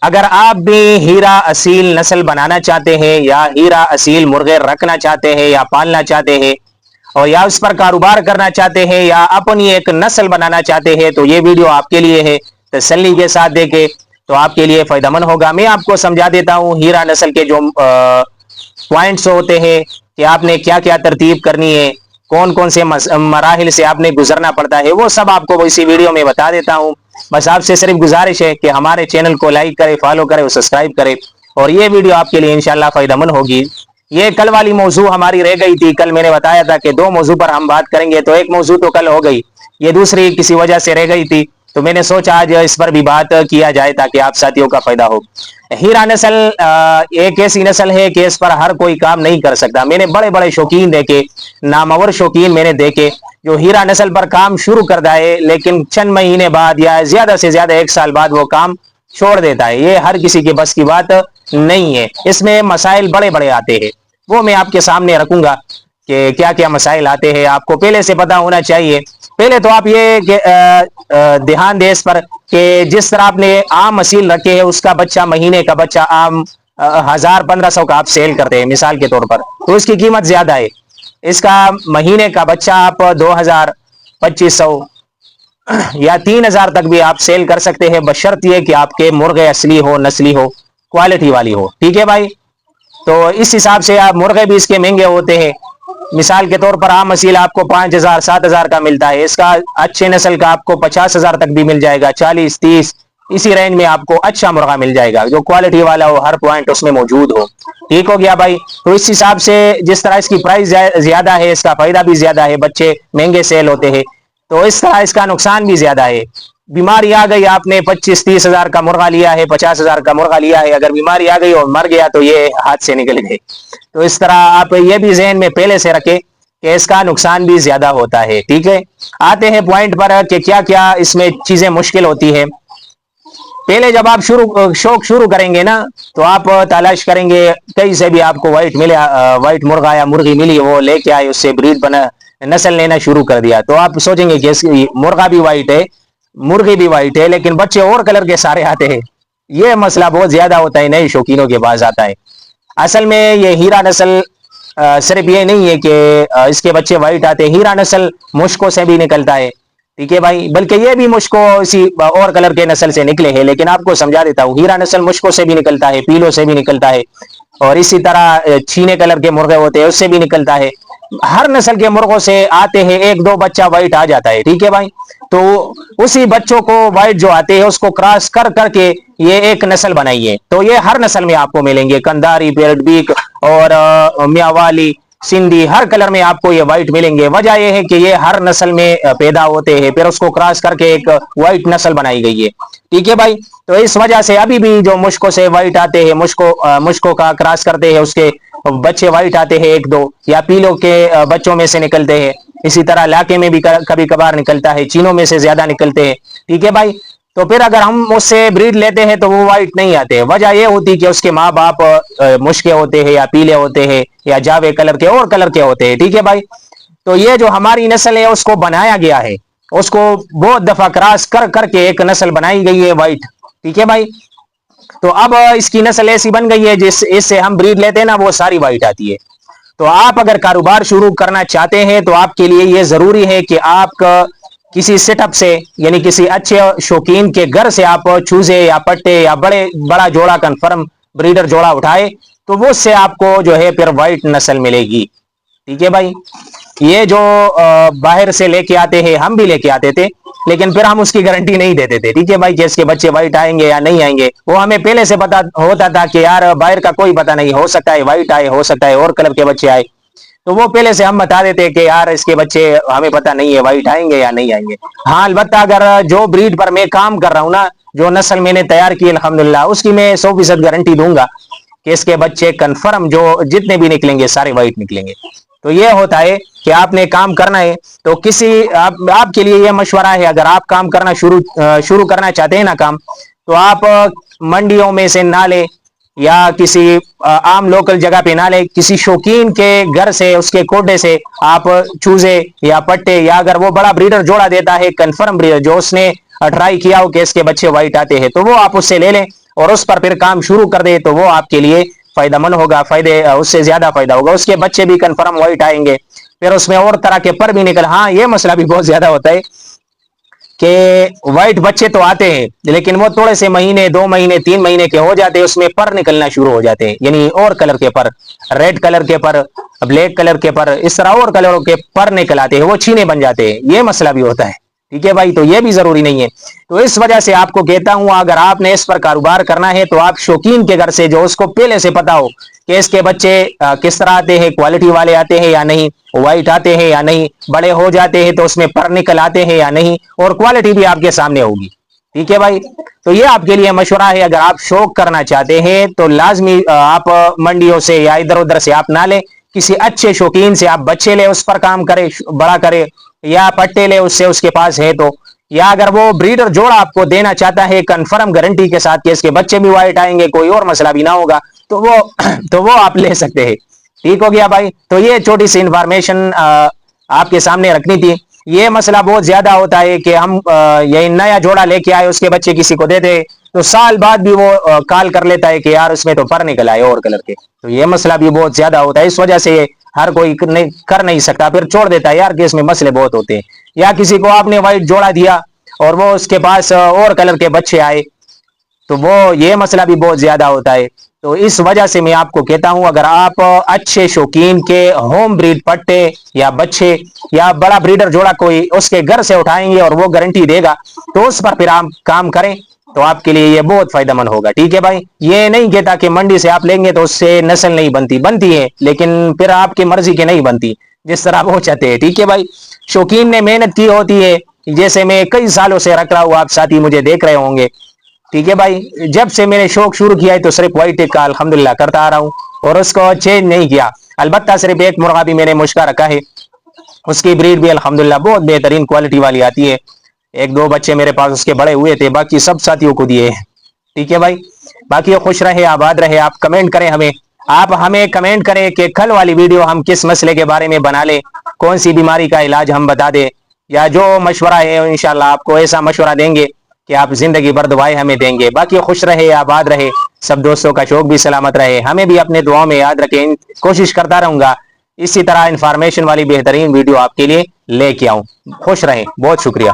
اگر آپ بھی ہیرا اصیل نسل بنانا چاہتے ہیں یا ہیرا اصیل مرغے رکھنا چاہتے ہیں یا پالنا چاہتے ہیں اور یا اس پر کاروبار کرنا چاہتے ہیں یا اپنی ایک نسل بنانا چاہتے ہیں تو یہ ویڈیو آپ کے لیے ہے، تسلی کے ساتھ دیکھیں تو آپ کے لیے فائدہ مند ہوگا۔ میں آپ کو سمجھا دیتا ہوں ہیرا نسل کے جو پوائنٹس ہوتے ہیں کہ آپ نے کیا کیا ترتیب کرنی ہے، کون کون سے مراحل سے آپ نے گزرنا پڑتا ہے، وہ سب آپ کو اسی ویڈیو میں بتا دیتا ہوں۔ بس آپ سے صرف گزارش ہے کہ ہمارے چینل کو لائک کرے، فالو کرے اور سبسکرائب کرے، اور یہ ویڈیو آپ کے لیے انشاءاللہ فائدہ مند ہوگی۔ یہ کل والی موضوع ہماری رہ گئی تھی، کل میں نے بتایا تھا کہ دو موضوع پر ہم بات کریں گے، تو ایک موضوع تو کل ہو گئی، یہ دوسری کسی وجہ سے رہ گئی تھی، تو میں نے سوچا آج اس پر بھی بات کیا جائے تاکہ آپ ساتھیوں کا فائدہ ہو۔ ہیرا نسل ایک ایسی نسل ہے کہ اس پر ہر کوئی کام نہیں کر سکتا۔ میں نے بڑے بڑے شوقین دیکھے، نامور شوقین میں نے دیکھے جو ہیرا نسل پر کام شروع کر دائے لیکن چند مہینے بعد یا زیادہ سے زیادہ ایک سال بعد وہ کام چھوڑ دیتا ہے۔ یہ ہر کسی کے بس کی بات نہیں ہے، اس میں مسائل بڑے بڑے آتے ہیں، وہ میں آپ کے سامنے رکھوں گا کہ کیا کیا مسائل آتے ہیں، آپ کو پہلے سے پتا ہونا چاہیے۔ پہلے تو آپ یہ دھیان دیں اس پر کہ جس طرح آپ نے عام اصیل رکھے ہیں اس کا بچہ، مہینے کا بچہ عام 1000-1500 کا آپ سیل کرتے ہیں مثال کے طور پر، تو اس کی قیمت زیادہ ہے۔ اس کا مہینے کا بچہ آپ 2000-2500 یا 3000 تک بھی آپ سیل کر سکتے ہیں، بشرط یہ کہ آپ کے مرغے اصلی ہو، نسلی ہو، کوالٹی والی ہو، ٹھیک ہے بھائی۔ تو اس حساب سے آپ مرغے بھی اس کے مہنگے ہوتے ہیں، مثال کے طور پر عام اصیل آپ کو 5000-7000 کا ملتا ہے، اس کا اچھے نسل کا آپ کو 50,000 تک بھی مل جائے گا، 40-30 اسی رینج میں آپ کو اچھا مرغا مل جائے گا جو کوالٹی والا ہو، ہر پوائنٹ اس میں موجود ہو، ٹھیک ہو گیا بھائی۔ تو اس حساب سے جس طرح اس کی پرائس زیادہ ہے، اس کا فائدہ بھی زیادہ ہے، بچے مہنگے سیل ہوتے ہیں، تو اس طرح اس کا نقصان بھی زیادہ ہے۔ بیماری آ گئی، آپ نے 25-30 ہزار کا مرغا لیا ہے، 50,000 کا مرغا لیا ہے، اگر بیماری آ گئی اور مر گیا تو یہ ہاتھ سے نکل گئے۔ تو اس طرح آپ یہ بھی ذہن میں پہلے سے رکھیں کہ اس کا نقصان بھی زیادہ ہوتا ہے، ٹھیک ہے۔ آتے ہیں پوائنٹ پر کہ کیا کیا اس میں چیزیں مشکل ہوتی ہے۔ پہلے جب آپ شوق شروع کریں گے نا تو آپ تلاش کریں گے کہیں سے بھی آپ کو وائٹ مرغا یا مرغی ملی، وہ لے کے آئے، اس سے بریڈ بنا نسل لینا شروع کر دیا، تو آپ سوچیں گے کہ مرغا بھی وائٹ ہے، مرغی بھی وائٹ ہے، لیکن بچے اور کلر کے سارے آتے ہیں۔ یہ مسئلہ بہت زیادہ ہوتا ہے، نئے شوقینوں کے پاس آتا ہے۔ اصل میں یہ ہیرا نسل صرف یہ نہیں ہے کہ اس کے بچے وائٹ آتے ہیں، ہیرا نسل مشکوں سے بھی نکلتا ہے، ٹھیک ہے بھائی، بلکہ یہ بھی مشکوں اسی اور کلر کے نسل سے نکلے ہیں، لیکن آپ کو سمجھا دیتا ہوں ہیرا نسل مشکوں سے بھی نکلتا ہے، پیلوں سے بھی نکلتا ہے، اور اسی طرح چھینے کلر کے مرغے ہوتے ہیں اس سے بھی نکلتا ہے۔ ہر نسل کے مرغوں سے آتے ہیں، ایک دو بچہ وائٹ آ جاتا ہے، ٹھیک ہے بھائی۔ تو اسی بچوں کو وائٹ جو آتے ہیں اس کو کراس کر کر کے یہ ایک نسل بنائیے، تو یہ ہر نسل میں آپ کو ملیں گے، کنداری، پیرٹ بیک اور میاوالی، سندھی، ہر کلر میں آپ کو یہ وائٹ ملیں گے۔ وجہ یہ ہے کہ یہ ہر نسل میں پیدا ہوتے ہیں، پھر اس کو کراس کر کے ایک وائٹ نسل بنائی گئی ہے، ٹھیک ہے بھائی۔ تو اس وجہ سے ابھی بھی جو مشکوں سے وائٹ آتے ہیں، مشکوں کا کراس کرتے ہیں، اس کے بچے وائٹ آتے ہیں ایک دو، یا پیلوں کے بچوں میں سے نکلتے ہیں، اسی طرح علاقے میں بھی کبھی کبھار نکلتا ہے، چینوں میں سے زیادہ نکلتے ہیں، ٹھیک ہے بھائی۔ تو پھر اگر ہم اس سے بریڈ لیتے ہیں تو وہ وائٹ نہیں آتے، وجہ یہ ہوتی کہ اس کے ماں باپ مشکے ہوتے ہیں یا پیلے ہوتے ہیں یا جاوے کلر کے اور کلر کے ہوتے ہیں، ٹھیک ہے بھائی۔ تو یہ جو ہماری نسل ہے اس کو بنایا گیا ہے، اس کو بہت دفعہ کراس کر کر کے ایک نسل بنائی گئی ہے وائٹ، ٹھیک ہے بھائی۔ تو اب اس کی نسل ایسی بن گئی ہے اس سے ہم بریڈ لیتے ہیں نا وہ ساری وائٹ آتی ہے۔ تو آپ اگر کاروبار شروع کرنا چاہتے ہیں تو آپ کے لیے یہ ضروری ہے کہ آپ کسی سیٹ اپ سے، یعنی کسی اچھے شوقین کے گھر سے آپ چوزے یا پٹے یا بڑا جوڑا کنفرم بریڈر جوڑا اٹھائے، تو وہ سے آپ کو جو ہے پھر وائٹ نسل ملے گی، ٹھیک ہے بھائی۔ یہ جو باہر سے لے کے آتے ہیں، ہم بھی لے کے آتے تھے، لیکن پھر ہم اس کی گارنٹی نہیں دیتے تھے، ٹھیک ہے بھائی، کہ اس کے بچے وائٹ آئیں گے یا نہیں آئیں گے۔ وہ ہمیں پہلے سے پتا ہوتا تھا کہ یار باہر کا کوئی پتا نہیں، ہو سکتا ہے وائٹ آئے، ہو سکتا ہے اور کلر کے بچے آئے، تو وہ پہلے سے ہم بتا دیتے کہ یار اس کے بچے ہمیں پتا نہیں ہے وائٹ آئیں گے یا نہیں آئیں گے۔ ہاں البتہ اگر جو بریڈ پر میں کام کر رہا ہوں نا، جو نسل میں نے تیار کی الحمدللہ، اس کی میں 100% گارنٹی دوں گا کہ اس کے بچے کنفرم جو جتنے بھی نکلیں گے سارے وائٹ نکلیں گے۔ تو یہ ہوتا ہے کہ آپ نے کام کرنا ہے تو آپ کے لیے یہ مشورہ ہے، اگر آپ کام کرنا شروع کرنا چاہتے ہیں نا کام، تو آپ منڈیوں میں سے نہ لیں یا کسی عام لوکل جگہ پہ نہ لیں، کسی شوقین کے گھر سے، اس کے کوٹے سے آپ چوزے یا پٹے، یا اگر وہ بڑا بریڈر جوڑا دیتا ہے کنفرم بریڈر جو اس نے ٹرائی کیا ہو کہ اس کے بچے وائٹ آتے ہیں، تو وہ آپ اس سے لے لیں اور اس پر پھر کام شروع کر دے تو وہ آپ کے لیے فائدہ مند ہوگا، اس سے زیادہ فائدہ ہوگا، اس کے بچے بھی کنفرم وائٹ آئیں گے، پھر اس میں اور طرح کے پر بھی نکل. ہاں یہ مسئلہ بھی بہت زیادہ ہوتا ہے کہ وائٹ بچے تو آتے ہیں لیکن وہ تھوڑے سے مہینے 2 مہینے 3 مہینے کے ہو جاتے ہیں، اس میں پر نکلنا شروع ہو جاتے ہیں، یعنی اور کلر کے پر، ریڈ کلر کے پر، بلیک کلر کے پر، اس طرح اور کلروں کے پر نکل آتے ہیں، وہ چھینے بن جاتے ہیں، یہ مسئلہ بھی ہوتا ہے. ٹھیک ہے بھائی، تو یہ بھی ضروری نہیں ہے. تو اس وجہ سے آپ کو کہتا ہوں اگر آپ نے اس پر کاروبار کرنا ہے تو آپ شوقین کے گھر سے، جو اس کو پہلے سے پتا ہو کہ اس کے بچے کس طرح آتے ہیں، کوالٹی والے آتے ہیں یا نہیں، وائٹ آتے ہیں یا نہیں، بڑے ہو جاتے ہیں تو اس میں پر نکل آتے ہیں یا نہیں، اور کوالٹی بھی آپ کے سامنے ہوگی. ٹھیک ہے بھائی، تو یہ آپ کے لیے مشورہ ہے. اگر آپ شوق کرنا چاہتے ہیں تو لازمی آپ منڈیوں سے یا ادھر ادھر سے آپ نہ لیں، کسی اچھے شوقین سے آپ بچے لے، اس پر کام کرے، بڑا کرے، یا پٹے لے اس کے پاس ہے تو، یا اگر وہ بریڈر جوڑا آپ کو دینا چاہتا ہے کنفرم گارنٹی کے ساتھ کہ اس کے بچے بھی وائٹ آئیں گے، کوئی اور مسئلہ بھی نہ ہوگا، تو وہ آپ لے سکتے ہیں. ٹھیک ہو گیا بھائی. تو یہ چھوٹی سی انفارمیشن آپ کے سامنے رکھنی تھی. یہ مسئلہ بہت زیادہ ہوتا ہے کہ ہم یہ نیا جوڑا لے کے آئے، اس کے بچے کسی کو دے دے تو سال بعد بھی وہ کال کر لیتا ہے کہ یار اس میں تو پر نکل آئے اور کلر کے. تو یہ مسئلہ بھی بہت زیادہ ہوتا ہے، اس وجہ سے ہر کوئی کر نہیں سکتا، پھر چھوڑ دیتا ہے یار کہ اس میں مسئلے بہت ہوتے ہیں. یا کسی کو آپ نے وائٹ جوڑا دیا اور وہ اس کے پاس اور کلر کے بچے آئے تو وہ یہ مسئلہ بھی بہت زیادہ ہوتا ہے. تو اس وجہ سے میں آپ کو کہتا ہوں اگر آپ اچھے شوقین کے ہوم بریڈ پٹے یا بچے یا بڑا بریڈر جوڑا کوئی اس کے گھر سے اٹھائیں گے اور وہ گارنٹی دے گا تو اس پر پھر آپ کام کریں تو آپ کے لیے یہ بہت فائدہ مند ہوگا. ٹھیک ہے بھائی، یہ نہیں کہتا کہ منڈی سے آپ لیں گے تو اس سے نسل نہیں بنتی ہے، لیکن پھر آپ کی مرضی کے نہیں بنتی جس طرح وہ چاہتے ہیں. ٹھیک ہے بھائی، شوقین نے محنت کی ہوتی ہے، جیسے میں کئی سالوں سے رکھ رہا ہوں، آپ ساتھی مجھے دیکھ رہے ہوں گے. ٹھیک ہے بھائی، جب سے میں نے شوق شروع کیا ہے تو صرف وائٹ ٹیک کا الحمدللہ کرتا آ رہا ہوں اور اس کو چینج نہیں کیا. البتہ صرف ایک مرغا بھی میں نے مشکا رکھا ہے، اس کی بریڈ بھی الحمدللہ بہت بہترین کوالٹی والی آتی ہے. 1-2 بچے میرے پاس اس کے بڑے ہوئے تھے، باقی سب ساتھیوں کو دیے. ٹھیک ہے بھائی، باقی خوش رہے، آباد رہے. آپ کمنٹ کریں، آپ ہمیں کمنٹ کریں کہ کل والی ویڈیو ہم کس مسئلے کے بارے میں بنا لیں، کون سی بیماری کا علاج ہم بتا دیں، یا جو مشورہ ہے انشاءاللہ آپ کو ایسا مشورہ دیں گے کہ آپ زندگی بھر دعائیں ہمیں دیں گے. باقی خوش رہے، آباد رہے، سب دوستوں کا شوق بھی سلامت رہے، ہمیں بھی اپنے دعاؤں میں یاد رکھیں. کوشش کرتا رہوں گا اسی طرح انفارمیشن والی بہترین ویڈیو آپ کے لیے لے کے آؤں. خوش رہیں، بہت شکریہ.